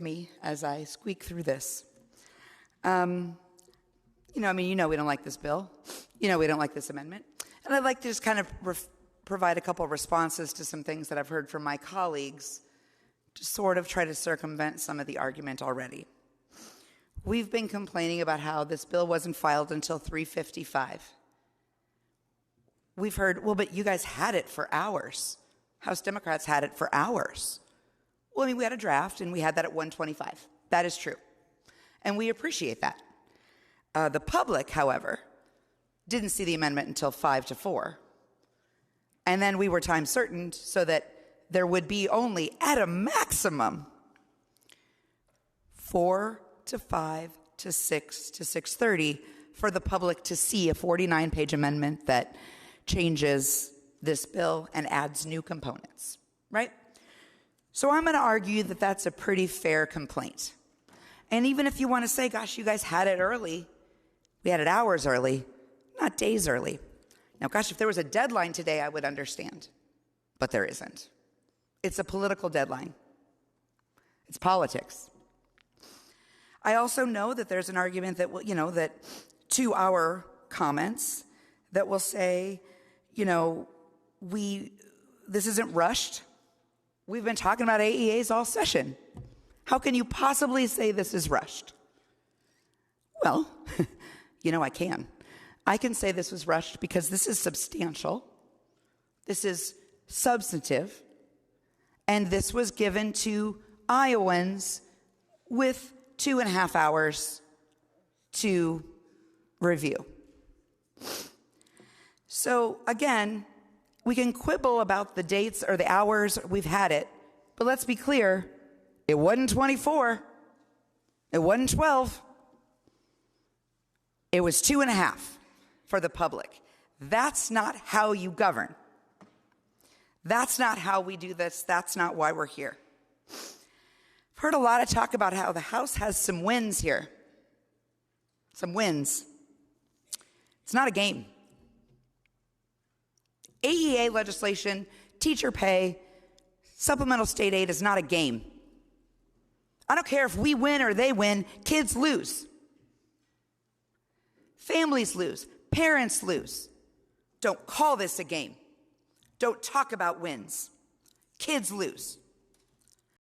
me as I squeak through this. We don't like this bill. We don't like this amendment. And I'd like to just kind of provide a couple of responses to some things that I've heard from my colleagues to sort of try to circumvent some of the argument already. We've been complaining about how this bill wasn't filed until 3:55. We've heard, well, but you guys had it for hours. House Democrats had it for hours. Well, we had a draft, and we had that at 1:25. That is true. And we appreciate that. The public, however, didn't see the amendment until 5 to 4. And then we were time certain so that there would be only, at a maximum, 4 to 5 to 6 to 6:30 for the public to see a 49-page amendment that changes this bill and adds new components, right? So I'm going to argue that that's a pretty fair complaint. And even if you want to say, gosh, you guys had it early, we had it hours early, not days early. Now, gosh, if there was a deadline today, I would understand. But there isn't. It's a political deadline. It's politics. I also know that there's an argument that, that to our comments that will say, this isn't rushed. We've been talking about AEAs all session. How can you possibly say this is rushed? Well, I can. I can say this was rushed because this is substantial. This is substantive. And this was given to Iowans with 2.5 hours to review. So again, we can quibble about the dates or the hours we've had it, but let's be clear, it wasn't 24, it wasn't 12, it was 2.5 for the public. That's not how you govern. That's not how we do this. That's not why we're here. I've heard a lot of talk about how the House has some wins here. Some wins. It's not a game. AEA legislation, teacher pay, supplemental state aid is not a game. I don't care if we win or they win, kids lose. Families lose. Parents lose. Don't call this a game. Don't talk about wins. Kids lose.